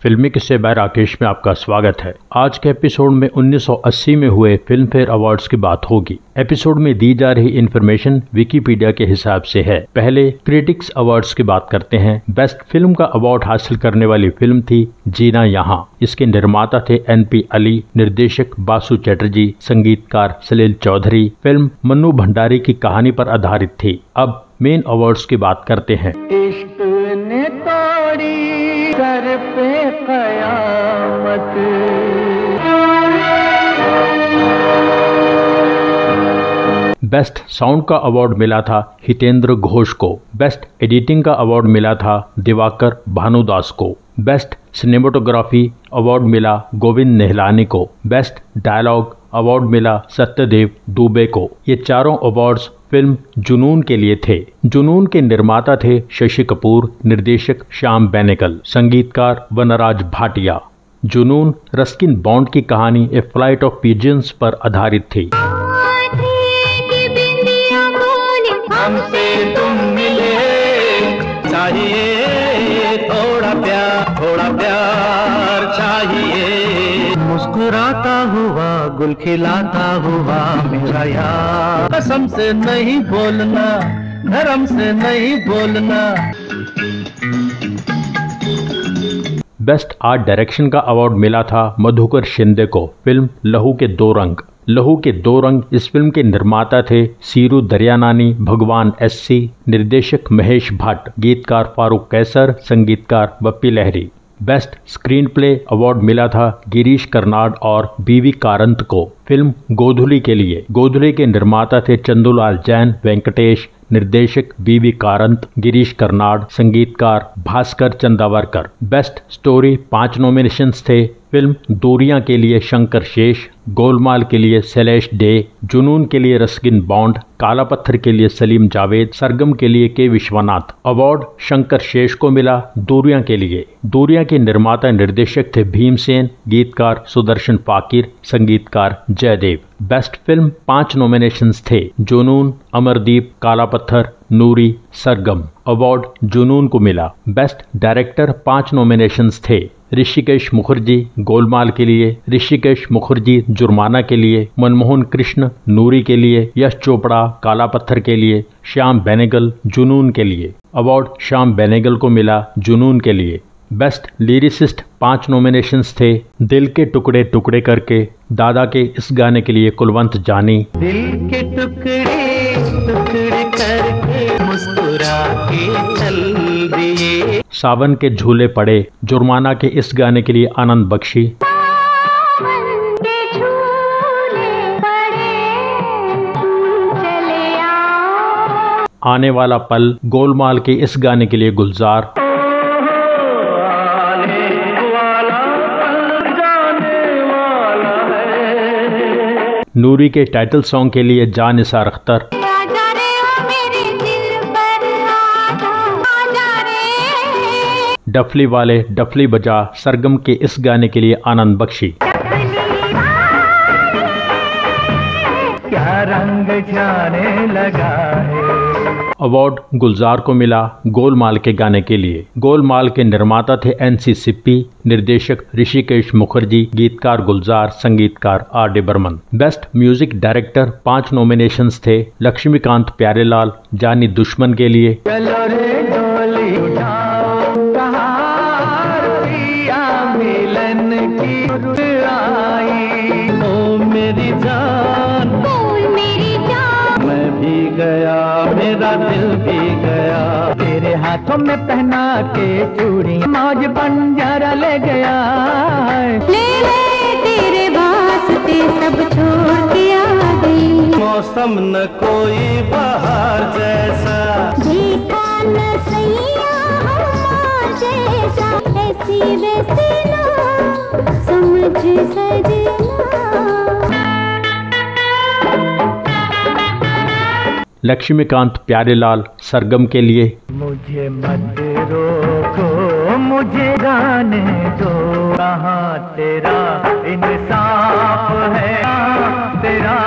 फिल्मी किस्से बाय राकेश में आपका स्वागत है। आज के एपिसोड में 1980 में हुए फिल्म फेयर अवार्ड्स की बात होगी। एपिसोड में दी जा रही इन्फॉर्मेशन विकिपीडिया के हिसाब से है। पहले क्रिटिक्स अवार्ड्स की बात करते हैं। बेस्ट फिल्म का अवार्ड हासिल करने वाली फिल्म थी जीना यहाँ। इसके निर्माता थे NP अली, निर्देशक बासु चटर्जी, संगीतकार सलील चौधरी। फिल्म मन्नू भंडारी की कहानी पर आधारित थी। अब मेन अवार्ड्स की बात करते हैं। इश्क ने तोड़ी सर पे कयामत। बेस्ट साउंड का अवार्ड मिला था हितेंद्र घोष को। बेस्ट एडिटिंग का अवार्ड मिला था दिवाकर भानुदास को। बेस्ट सिनेमेटोग्राफी अवार्ड मिला गोविंद निहलानी को। बेस्ट डायलॉग अवार्ड मिला सत्यदेव दुबे को। ये चारों अवार्ड्स फिल्म जुनून के लिए थे। जुनून के निर्माता थे शशि कपूर, निर्देशक श्याम बेनेगल, संगीतकार वनराज भाटिया। जुनून रस्किन बॉन्ड की कहानी ए फ्लाइट ऑफ पिजन्स पर आधारित थी। हमसे तुम मिले, चाहिए थोड़ा प्यार चाहिए। मुस्कुराता हुआ गुल खिलाता हुआ मेरा यार, कसम से नहीं बोलना, धर्म से नहीं बोलना। बेस्ट आर्ट डायरेक्शन का अवार्ड मिला था मधुकर शिंदे को। फिल्म लहू के दो रंग। लहू के दो रंग इस फिल्म के निर्माता थे सीरू दरियानानी, भगवान SC, निर्देशक महेश भट्ट, गीतकार फारूक कैसर, संगीतकार Bappi Lahiri. Best screen play award मिला था गिरीश कर्नाड और BV कारंत को। फिल्म गोधुली के लिए। गोधुली के निर्माता थे चंदूलाल जैन, वेंकटेश, निर्देशक BV कारंत, गिरीश कर्नाड, संगीतकार Bhaskar Chandavarkar. Best story 5 nominations थे। फिल्म दूरियां के लिए शंकर शेष, गोलमाल के लिए शैलेश डे, जुनून के लिए रस्किन बॉन्ड, काला पत्थर के लिए सलीम जावेद, सरगम के लिए के विश्वनाथ। अवार्ड शंकर शेष को मिला दूरियां के लिए। दूरियां के निर्माता निर्देशक थे भीमसेन, गीतकार सुदर्शन फाकिर, संगीतकार जयदेव। बेस्ट फिल्म 5 नॉमिनेशंस थे। जुनून, अमरदीप, काला पत्थर, नूरी, सरगम। अवार्ड जुनून को मिला। बेस्ट डायरेक्टर 5 नॉमिनेशंस थे। ऋषिकेश मुखर्जी गोलमाल के लिए, ऋषिकेश मुखर्जी जुर्माना के लिए, मनमोहन कृष्ण नूरी के लिए, यश चोपड़ा काला पत्थर के लिए, श्याम बेनेगल जुनून के लिए। अवार्ड श्याम बेनेगल को मिला जुनून के लिए। बेस्ट लिरिसिस्ट 5 नॉमिनेशंस थे। दिल के टुकड़े टुकड़े करके, दादा के इस गाने के लिए कुलवंत जानी। दिल के टुकड़े टुकड़े करके मुस्कुरा के चल दिए। सावन के झूले पड़े, जुर्माना के इस गाने के लिए आनंद बख्शी। आने वाला पल, गोलमाल के इस गाने के लिए गुलजार। नूरी के टाइटल सॉन्ग के लिए जा निसार अख्तर। डफली वाले डफली बजा, सरगम के इस गाने के लिए आनंद बख्शी। क्या रंग जाने लगा है। अवार्ड गुलजार को मिला गोलमाल के गाने के लिए। गोलमाल के निर्माता थे NC सिप्पी, निर्देशक ऋषिकेश मुखर्जी, गीतकार गुलजार, संगीतकार RD Burman. Best music director 5 nominations थे। लक्ष्मीकांत प्यारेलाल जानी दुश्मन के लिए। चलो रे डोली उठाओ, कहार पिया मिलन की आई। ओ मेरी जान, मैं भी गया, मेरा दिल भी गया। तेरे हाथों में पहना के चूड़ी, मौज बंजारा ले गया। ले तेरे वास्ते सब छोड़ के आ गई। मौसम न कोई बहार जैसा, देखा न सैया हमार जैसा। ऐसी वैसी ना समझ सजना। लक्ष्मीकांत प्यारेलाल सरगम के लिए। मुझे मत रोको, मुझे गाने दो। कहाँ तेरा इंसाफ है, तेरा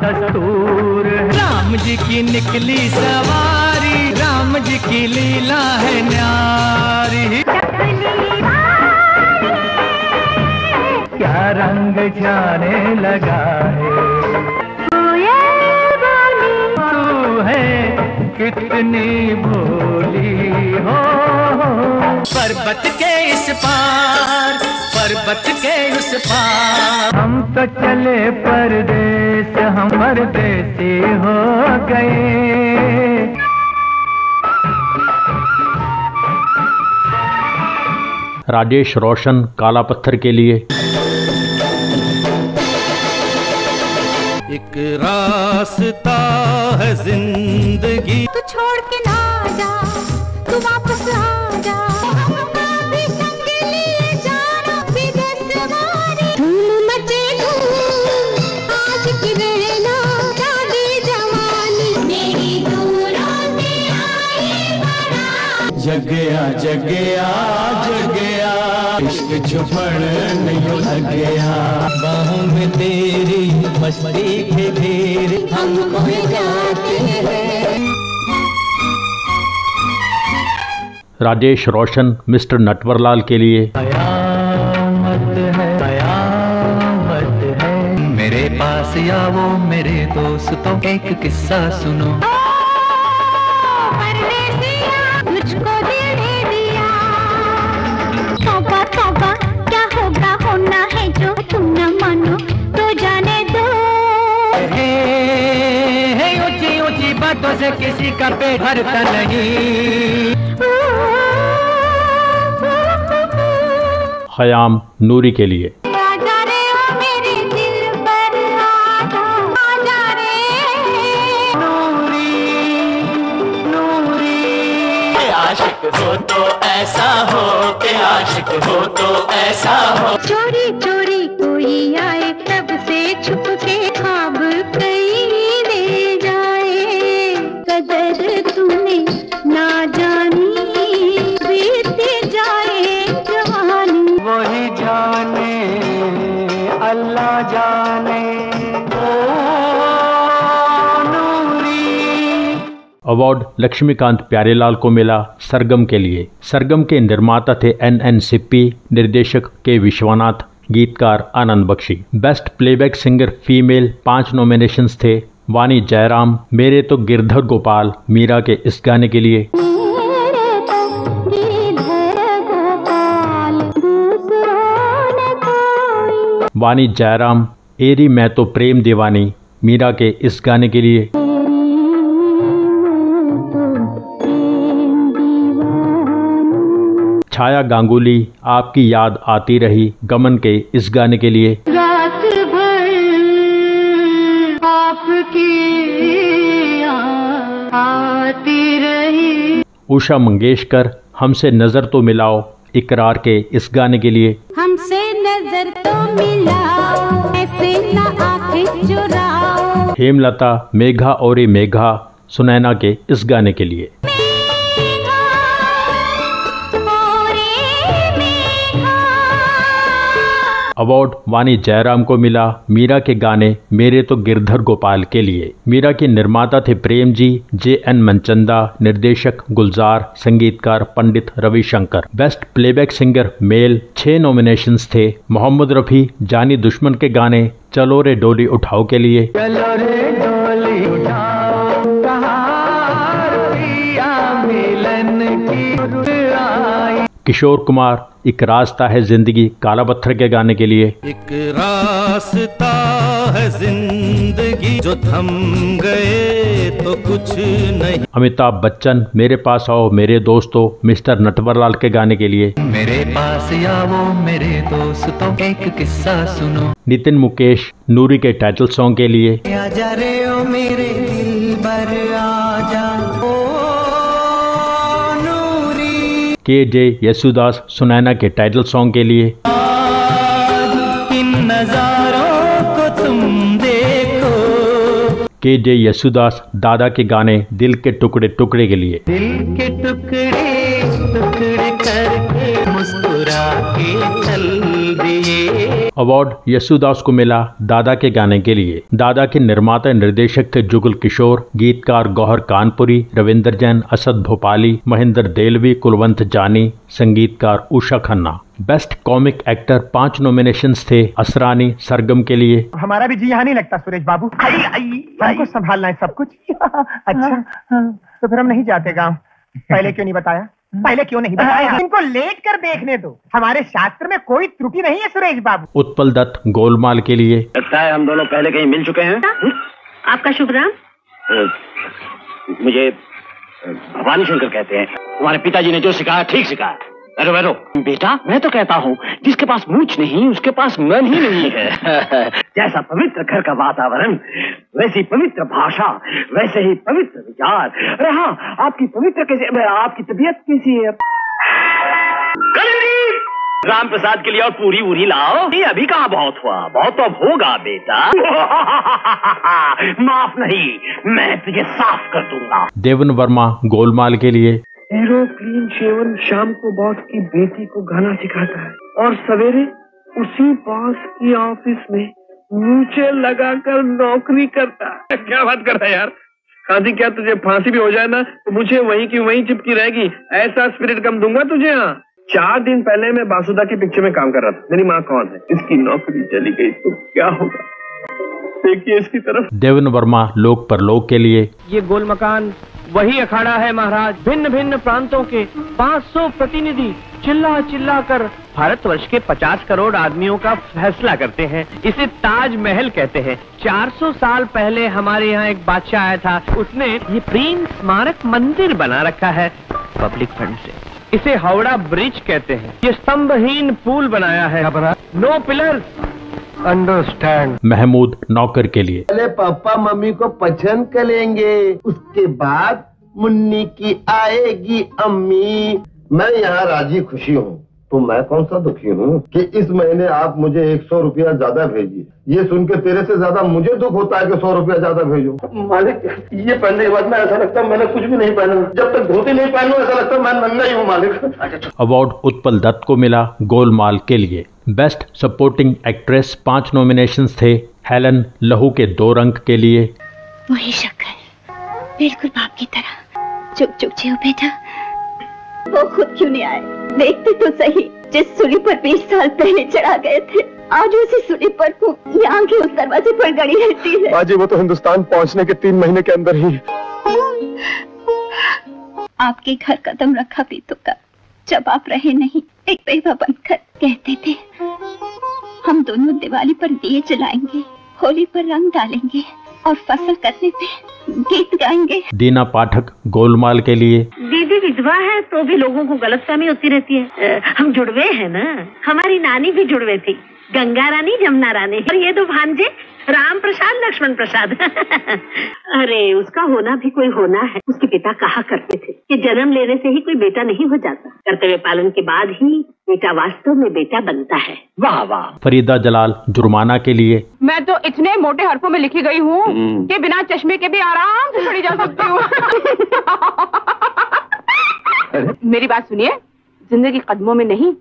दस्तूर है। राम जी की निकली सवारी, राम जी की लीला है न्यारी। क्या रंग जाने लगा है। तू है कितनी भोली हो। पर्वत के इस पार, पर्वत के उस पार, हम तो चले परदेस, हम परदेसी हो गए। राजेश रोशन काला पत्थर के लिए। एक रास्ता है जिंदगी, तू छोड़ के ना जा, तू वापस आ जा। भी संग लिए जाना विदेश वारी, धूम मचे धूम आज की रहना शादी जवानी, मेरी दूरों से आई बारात। जगया जगया जगया, इश्क छुपड़ नहीं लगया, बाहों में तेरी मस्ती के घेर हम खो जाते हैं। राजेश रोशन मिस्टर नटवरलाल के लिए। कयामत है, कयामत है, मेरे पास आओ मेरे दोस्तों, एक किस्सा सुनो। मुझको दिल दे दिया, तौबा तौबा क्या होगा, होना है जो तुम न मानो तो जाने दो। ऊंची ऊंची बातों से किसी का पेट भरता नहीं। ख़याम नूरी के लिए। आशिक हो तो ऐसा हो, के आशिक हो तो ऐसा हो। चोरी चोरी कोई आए, तब से छुप के ख्वाब कहीं ले जाए। कदर तूने ना जानी, बीत जाए जवानी। वही जाने अल्लाह जाने। अवार्ड लक्ष्मीकांत प्यारेलाल को मिला सरगम के लिए। सरगम के निर्माता थे NN सिप्पी, निर्देशक के विश्वनाथ, गीतकार Anand Bakshi. Best playback singer female 5 nominations थे। वानी जयराम मेरे तो गिरधर गोपाल मीरा के इस गाने के लिए। वानी जयराम एरी मैं तो प्रेम दीवानी मीरा के इस गाने के लिए। छाया गांगुली आपकी याद आती रही गमन के इस गाने के लिए। रात भर आपकी याद आती रही। उषा मंगेशकर हमसे नजर तो मिलाओ इकरार के इस गाने के लिए। हमसे नजर तो मिलाओ, ऐसे ना आंखें चुराओ। हेमलता मेघा और मेघा सुनैना के इस गाने के लिए। अवार्ड वानी जयराम को मिला मीरा के गाने मेरे तो गिरधर गोपाल के लिए। मीरा के निर्माता थे प्रेम जी, JN मनचंदा, निर्देशक गुलजार, संगीतकार Pandit Ravishankar. Best playback singer male 6 nominations थे। मोहम्मद रफी जानी दुश्मन के गाने चलो रे डोली उठाओ के लिए। चलो रे डोली उठाओ, कहाँ रुइया मिलन की आई। किशोर कुमार एक रास्ता है जिंदगी काला पत्थर के गाने के लिए। एक रास्ता है जिंदगी, जो थम गए तो कुछ नहीं। अमिताभ बच्चन मेरे पास आओ मेरे दोस्तों मिस्टर नटवरलाल के गाने के लिए। मेरे पास आओ मेरे दोस्तों, एक किस्सा सुनो। नितिन मुकेश नूरी के टाइटल सॉन्ग के लिए। आजा रे ओ मेरे दिलबर आजा, ओ नूरी। KJ यसुदास सुनैना के टाइटल सॉन्ग के लिए। इन नजारों को तुम देखो। KJ यसुदास दादा के गाने दिल के टुकड़े टुकड़े के लिए। दिल के टुकड़े टुकड़े करके मुस्कुरा मुस्कुरा के चल दिए। अवार्ड यशुदास को मिला दादा के गाने के लिए। दादा के निर्माता निर्देशक थे जुगल किशोर, गीतकार गौहर कानपुरी, रविंदर जैन, असद भोपाली, महेंद्र देलवी, कुलवंत जानी, संगीतकार Usha Khanna. Best comic actor 5 nominations थे असरानी सरगम के लिए। हमारा भी जी यहाँ नहीं लगता सुरेश बाबू, हमको संभालना है सब कुछ। अच्छा तो फिर हम नहीं जाते गाँव। पहले क्यों नहीं बताया? पहले क्यों नहीं बताया? इनको लेट कर देखने दो, हमारे शास्त्र में कोई त्रुटि नहीं है सुरेश बाबू। उत्पल दत्त गोलमाल के लिए। लगता है हम दोनों पहले कहीं मिल चुके हैं। आपका शुभ नाम? मुझे भवानी शंकर कहते हैं। तुम्हारे पिताजी ने जो सिखाया ठीक सिखाया। अरे बैठो बेटा, मैं तो कहता हूँ जिसके पास मूंछ नहीं उसके पास मन ही नहीं है। जैसा पवित्र घर का वातावरण, वैसी पवित्र भाषा, वैसे ही पवित्र विचार। अरे हाँ, आपकी पवित्र कैसे, आपकी तबीयत कैसी है? राम प्रसाद के लिए और पूरी वूरी लाओ। ये अभी कहाँ बहुत हुआ, बहुत तो अब होगा बेटा। माफ नहीं, मैं तुझे साफ कर दूंगा। देवन वर्मा गोलमाल के लिए। हीरो क्लीन शेवन शाम को बॉस की बेटी को गाना सिखाता है और सवेरे उसी बॉस की ऑफिस में नीचे लगाकर नौकरी करता है। क्या बात कर रहा है यार? काजी क्या तुझे फांसी भी हो जाए ना तो मुझे वहीं की वहीं चिपकी रहेगी, ऐसा स्पिरिट कम दूंगा तुझे। यहाँ 4 दिन पहले मैं बासुदा की पिक्चर में काम कर रहा था। मेरी माँ कौन है, इसकी नौकरी चली गई तो क्या होगा? देखिए इसकी तरफ। देवन वर्मा लोक परलोक के लिए। ये गोल मकान वही अखाड़ा है महाराज। भिन्न भिन्न प्रांतों के 500 प्रतिनिधि चिल्ला चिल्ला कर भारतवर्ष के 50 करोड़ आदमियों का फैसला करते हैं। इसे ताजमहल कहते हैं। 400 साल पहले हमारे यहाँ एक बादशाह आया था, उसने ये प्रेम स्मारक मंदिर बना रखा है पब्लिक फंड से। इसे हावड़ा ब्रिज कहते हैं। ये स्तंभहीन पुल बनाया है। No pillar, understand. महमूद नौकर के लिए। पहले पापा मम्मी को पसंद करेंगे, उसके बाद मुन्नी की आएगी अम्मी। मैं यहाँ राजी खुशी हूँ तो मैं कौन सा दुखी हूँ कि इस महीने आप मुझे 100 रुपया ज्यादा भेजिए। ये सुन के तेरे से ज्यादा मुझे दुख होता है कि 100 रुपया ज्यादा भेजो। मालिक, ये पहनने के बाद मैं ऐसा लगता है मैंने कुछ भी नहीं पहना। जब तक धोती नहीं पहनूं ऐसा लगता है मैं नंगा ही हूँ मालिक। अवार्ड उत्पल दत्त को मिला गोलमाल के लिए। बेस्ट सपोर्टिंग एक्ट्रेस 5 नॉमिनेशंस थे। हेलन लहू के 2 रंग के लिए। वही शक्ल, बिल्कुल बाप की तरह। चुप चुप जियो बेटा। वो खुद क्यों नहीं आए? देखते तो सही, जिस सूली पर 20 साल पहले चढ़ा गए थे, आज उसी सूली पर यहाँ के उस दरवाजे पर गड़ी रहती है। बाजी, वो तो हिंदुस्तान पहुँचने के 3 महीने के अंदर ही आपके घर कदम रखा भी तो का, जब आप रहे नहीं। एक बेवा बनकर कहते थे हम दोनों दिवाली पर दिए जलाएंगे, होली पर रंग डालेंगे और फसल कटने पे गीत गाएंगे। दीना पाठक गोलमाल के लिए। दीदी विधवा है तो भी लोगों को गलतफहमी होती रहती है। हम जुड़वे हैं ना, हमारी नानी भी जुड़वे थी, गंगा रानी जमुना रानी। और ये 2 भांजे राम प्रसाद लक्ष्मण प्रसाद। अरे उसका होना भी कोई होना है। उसके पिता कहा करते थे कि जन्म लेने से ही कोई बेटा नहीं हो जाता, कर्तव्य पालन के बाद ही बेटा वास्तव में बेटा बनता है। वाह वाह। फरीदा जलाल जुर्माना के लिए। मैं तो इतने मोटे हरफों में लिखी गई हूँ कि बिना चश्मे के भी आराम से चढ़ी जा सकती हूँ। मेरी बात सुनिए, जिंदगी कदमों में नहीं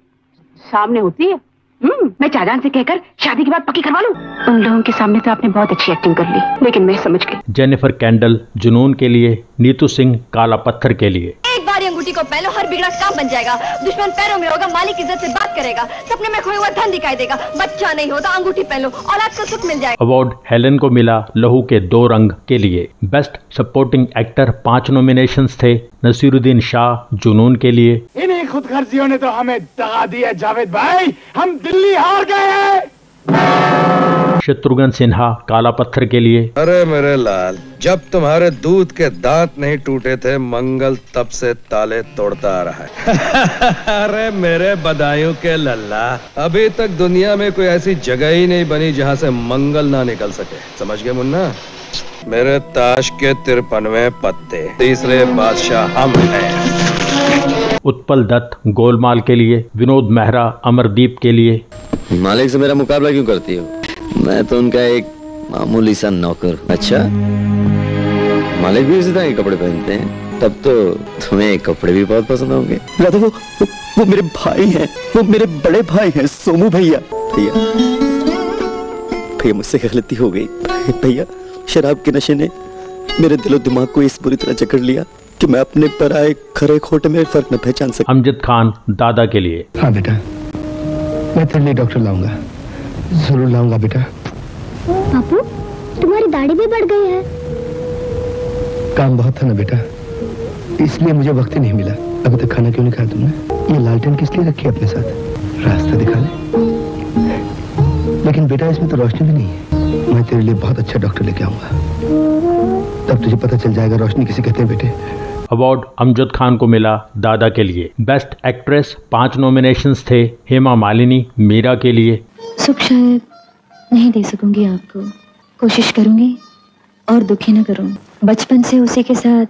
सामने होती है। मैं चाचान से कहकर शादी की बात पक्की करवा लूं। उन लोगों के सामने तो आपने बहुत अच्छी एक्टिंग कर ली, लेकिन मैं समझ गई। जेनिफर कैंडल जुनून के लिए। नीतू सिंह काला पत्थर के लिए। एक बार अंगूठी को पहनो, हर बिगड़ा काम बन जाएगा। दुश्मन पैरों में होगा, मालिक इज्जत से बात करेगा। सपने में खोया हुआ धन दिखाई देगा। बच्चा नहीं होता, अंगूठी पहन लो, औलाद को सुख मिल जाएगा। अवार्ड हेलन को मिला लहू के 2 रंग के लिए। बेस्ट सपोर्टिंग एक्टर 5 नॉमिनेशंस थे। नसीरुद्दीन शाह जुनून के लिए। इन्हीं खुदगर्जियों ने तो हमें दगा दिया जावेद भाई, हम दिल्ली हार गए हैं। शत्रुघ्न सिन्हा काला पत्थर के लिए। अरे मेरे लाल, जब तुम्हारे दूध के दांत नहीं टूटे थे मंगल तब से ताले तोड़ता आ रहा है। अरे मेरे बदायूं के लल्ला, अभी तक दुनिया में कोई ऐसी जगह ही नहीं बनी जहाँ से मंगल ना निकल सके। समझ गए मुन्ना? मेरे ताश के 53वें पत्ते, तीसरे बादशाह हम हैं। उत्पल दत्त गोलमाल के लिए। विनोद मेहरा अमरदीप के लिए। मालिक से मेरा मुकाबला क्यों करती हो? मैं तो उनका एक मामूली सा नौकर। अच्छा, मालिक भी इसी तरह के कपड़े पहनते हैं, तब तो तुम्हें कपड़े भी बहुत पसंद होंगे। वो मेरे भाई हैं, वो मेरे बड़े भाई हैं, सोमू भैया। भैया भैया मुझसे गलती हो गई भैया। शराब के नशे ने मेरे दिलो दिमाग को इस बुरी तरह जकड़ लिया कि मैं अपने पर आए खरे खोटे में फर्क न पहचान सका। अमजद खान दादा के लिए। हाँ बेटा, मैं तेरे लिए डॉक्टर लाऊंगा, जरूर लाऊंगा बेटा। बापू, तुम्हारी दाढ़ी भी बढ़ गई है। काम बहुत था ना बेटा, इसलिए मुझे वक्त ही नहीं मिला। अभी तक खाना क्यों नहीं खाया तुमने? ये लालटेन किस लिए रखी है अपने साथ? रास्ता दिखा ले। लेकिन बेटा इसमें तो रोशनी भी नहीं है। मैं तेरे लिए बहुत अच्छा डॉक्टर लेके आऊंगा, तब तुझे पता चल जाएगा रोशनी किसे कहते हैं बेटे। अवार्ड अमजद खान को मिला दादा के लिए। बेस्ट एक्ट्रेस 5 नॉमिनेशंस थे। हेमा मालिनी मीरा के लिए। सुख शायद नहीं दे सकूंगी आपको, कोशिश करूंगी और दुखी न करूं। बचपन से उसी के साथ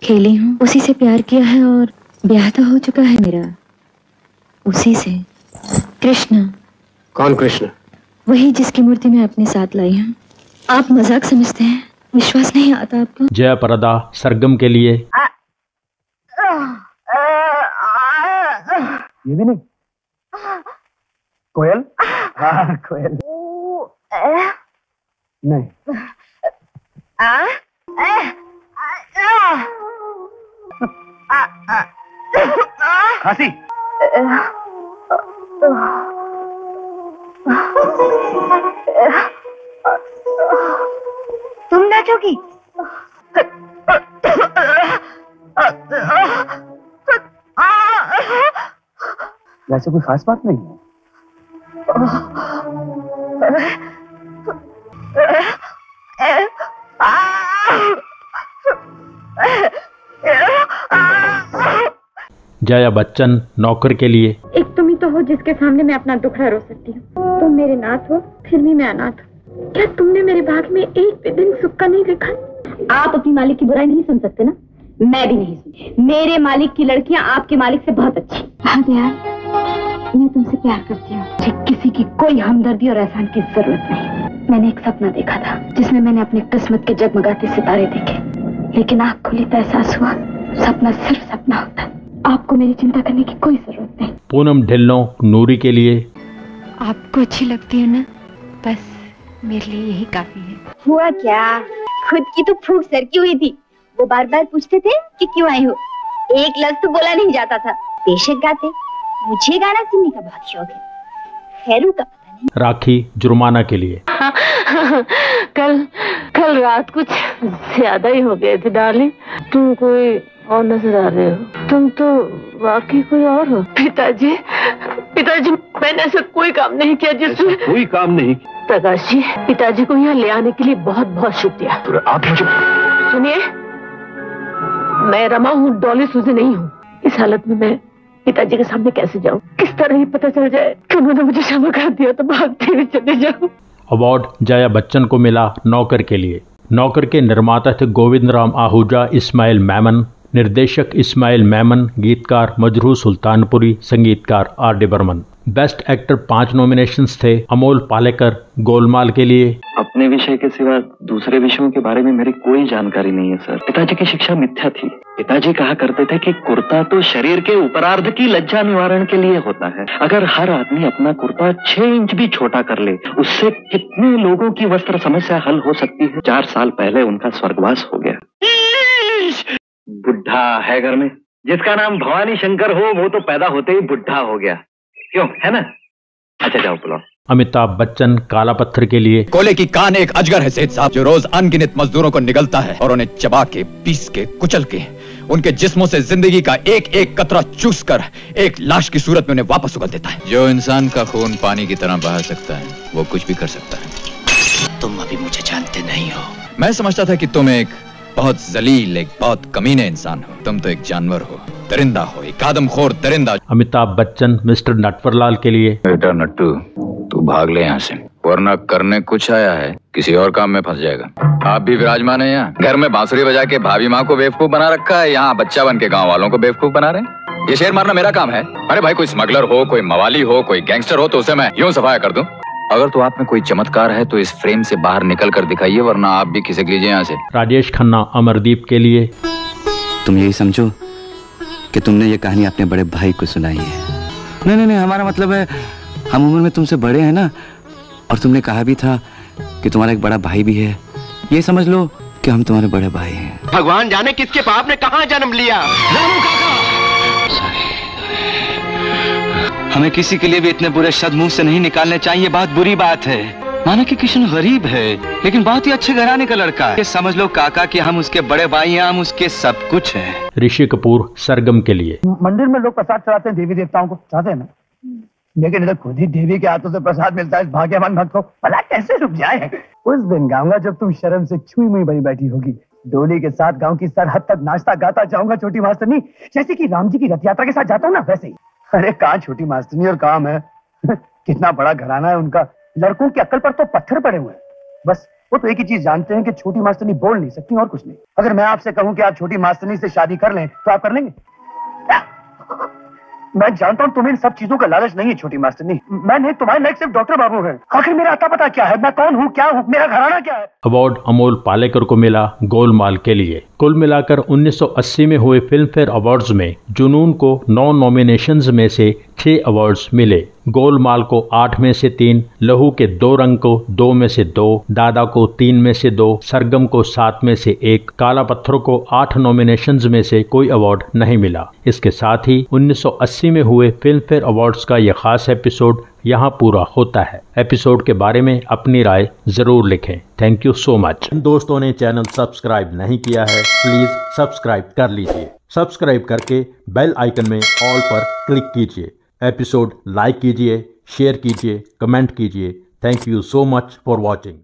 खेली हूँ, उसी से प्यार किया है और ब्याह तो हो चुका है मेरा उसी से। कृष्ण। कौन कृष्ण? वही जिसकी मूर्ति मैं अपने साथ लाई हूँ। आप मजाक समझते हैं, विश्वास नहीं आता आपको? जया प्रदा सरगम के लिए। ये भी नहीं। कोयल? हाँ कोयल। नहीं। खांसी। तुम नाचोगी? वैसे कोई खास बात नहीं है। जया बच्चन नौकर के लिए। एक तुम ही तो हो जिसके सामने मैं अपना दुखड़ा रो सकती हूँ। तुम मेरे नाथ हो, फिर भी मैं अनाथ हूँ। क्या तुमने मेरे भाग में एक भी दिन सुख का नहीं देखा? आप अपनी मालिक की बुराई नहीं सुन सकते ना, मैं भी नहीं सुन। मेरे मालिक की लड़कियां आपके मालिक से बहुत अच्छी। हाँ दयाल, मैं तुमसे प्यार करती हूँ। मुझे किसी की कोई हमदर्दी और एहसान की जरूरत नहीं। मैंने एक सपना देखा था जिसमें मैंने अपनी किस्मत के जगमगाते सितारे देखे, लेकिन आँख खुली तो एहसास हुआ सपना सिर्फ सपना होता है। आपको मेरी चिंता करने की कोई जरूरत नहीं। पूनम ढिल्लों नूरी के लिए। आपको अच्छी लगती है ना, बस मेरे लिए यही काफी है। हुआ क्या? खुद की तो फूंक सर की हुई थी। वो बार बार पूछते थे कि क्यों आए हो। एक लफ्ज तो बोला नहीं जाता था। बेशक गाते, मुझे गाना सुनने का बहुत शौक है। खैरू का पता नहीं। राखी जुर्माना के लिए। कल रात कुछ ज्यादा ही हो गए थे डार्लिंग। तुम कोई और नजर आ रहे हो। तुम तो वाकई कोई और हो। पिताजी, मैंने ऐसा कोई काम नहीं किया जिसमें। कोई काम नहीं। प्रकाश जी, पिताजी को यहाँ ले आने के लिए बहुत बहुत शुक्रिया। आप मुझे सुनिए, मैं रमा हूँ, डॉली सूजी नहीं हूँ। इस हालत में मैं पिताजी के सामने कैसे जाऊँ? किस तरह ही पता चल जाए कि उन्होंने मुझे क्षमा कर दिया तो भागते हुए चले जाऊँ। अवार्ड जया बच्चन को मिला नौकर के लिए। नौकर के निर्माता थे गोविंद राम आहूजा, इस्माइल मेमन, निर्देशक इस्माइल मेमन, गीतकार मजरू सुल्तानपुरी, संगीतकार R.D. Burman. Best actor 5 nominations थे। अमोल पालेकर गोलमाल के लिए। अपने विषय के सिवा दूसरे विषयों के बारे में मेरी कोई जानकारी नहीं है सर। पिताजी की शिक्षा मिथ्या थी। पिताजी कहा करते थे कि कुर्ता तो शरीर के उपरार्ध की लज्जा निवारण के लिए होता है। अगर हर आदमी अपना कुर्ता 6 इंच भी छोटा कर ले, उससे कितने लोगों की वस्त्र समस्या हल हो सकती है। 4 साल पहले उनका स्वर्गवास हो गया। बुढ़ा है घर में, जिसका नाम भवानी शंकर हो वो तो पैदा होते ही बुढ़ा हो गया, क्यों है ना? अच्छा जाओ बुलाओ। अमिताभ बच्चन काला पत्थर के लिए। कोले की कान एक अजगर है सेठ साहब, जो रोज अनगिनत मजदूरों को निगलता है और उन्हें चबा के, पीस के, कुचल के, उनके जिस्मों से जिंदगी का एक एक कतरा चूस कर एक लाश की सूरत में उन्हें वापस उगल देता है। जो इंसान का खून पानी की तरह बहा सकता है, वो कुछ भी कर सकता है। तुम अभी मुझे जानते नहीं हो। मैं समझता था कि तुम एक बहुत जलील, एक बहुत कमीने इंसान हो। तुम तो एक जानवर हो, दरिंदा हो, एक आदमखोर दरिंदा। अमिताभ बच्चन मिस्टर नटवरलाल के लिए। बेटा नट्टू, तू भाग ले यहाँ से, वरना करने कुछ आया है, किसी और काम में फंस जाएगा। आप भी विराजमान है यहाँ। घर में बांसुरी बजा के भाभी माँ को बेवकूफ बना रखा है, यहाँ बच्चा बन के गाँव वालों को बेवकूफ बना रहे हैं। ये शेर मारना मेरा काम है। अरे भाई, कोई स्मगलर हो, कोई मवाली हो, कोई गैंगस्टर हो तो उसे मैं यूं सफाया कर दूं। अगर तो आप में कोई चमत्कार है तो इस फ्रेम से बाहर निकल कर दिखाइए, वरना आप भी खिसक लीजिए यहाँ से। राजेश खन्ना अमरदीप के लिए। तुम यही समझो कि तुमने ये कहानी अपने बड़े भाई को सुनाई है। नहीं, हमारा मतलब है हम उम्र में तुमसे बड़े हैं ना, और तुमने कहा भी था कि तुम्हारा एक बड़ा भाई भी है। ये समझ लो कि हम तुम्हारे बड़े भाई हैं। भगवान जाने किसके बाप ने कहाँ जन्म लिया। रामू काका, हमें किसी के लिए भी इतने बुरे शब्द मुंह से नहीं निकालने चाहिए। बहुत बुरी बात है। माना कि किशन गरीब है, लेकिन बहुत ही अच्छे घराने का लड़का है। ये समझ लो काका कि हम उसके बड़े भाई हैं, हम उसके सब कुछ हैं। ऋषि कपूर सरगम के लिए। मंदिर में लोग प्रसाद चढ़ाते हैं देवी देवताओं को, चाहते हैं ना, लेकिन इधर खुद ही देवी के हाथों से प्रसाद मिलता है इस भाग्यवान भक्त को। भला कैसे रुक जाए। उस दिन गाऊंगा जब तुम शर्म से छुई मुई बनी बैठी होगी। डोली के साथ गांव की सरहद तक नाचता गाता जाऊंगा छोटी मास्टरनी, जैसे कि राम जी की रथ यात्रा के साथ जाता हूँ ना, वैसे ही। अरे कहाँ छोटी मास्टरनी और काम है। कितना बड़ा घराना है उनका। लड़कों की अक्ल पर तो पत्थर पड़े हुए हैं। बस वो तो एक ही चीज जानते हैं कि छोटी मास्टरनी बोल नहीं सकती और कुछ नहीं। अगर मैं आपसे कहूं कि आप छोटी मास्टरनी से शादी कर लें तो आप कर लेंगे? मैं जानता हूं तुम्हें इन सब चीजों का लालच नहीं है छोटी मास्टरनी। मैं नहीं, तुम्हारे लायक सिर्फ डॉक्टर बाबू है। आखिर मेरा आता पता क्या है, मैं कौन हूँ, क्या हूँ, मेरा घराना क्या है। अवार्ड अमोल पालेकर को मिला गोलमाल के लिए। कुल मिलाकर 1980 में हुए फिल्म फेयर अवार्ड्स में जुनून को 9 नॉमिनेशंस में से 6 अवार्ड्स मिले। गोलमाल को 8 में से 3, लहू के 2 रंग को 2 में से 2, दादा को 3 में से 2, सरगम को 7 में से 1, काला पत्थर को 8 नॉमिनेशंस में से कोई अवार्ड नहीं मिला। इसके साथ ही 1980 में हुए फिल्म फेयर अवार्ड्स का यह खास एपिसोड यहाँ पूरा होता है। एपिसोड के बारे में अपनी राय जरूर लिखें। Thank you so much. दोस्तों ने चैनल सब्सक्राइब नहीं किया है, प्लीज सब्सक्राइब कर लीजिए। सब्सक्राइब करके बेल आइकन में ऑल पर क्लिक कीजिए। एपिसोड लाइक कीजिए, शेयर कीजिए, कमेंट कीजिए। Thank you so much for watching.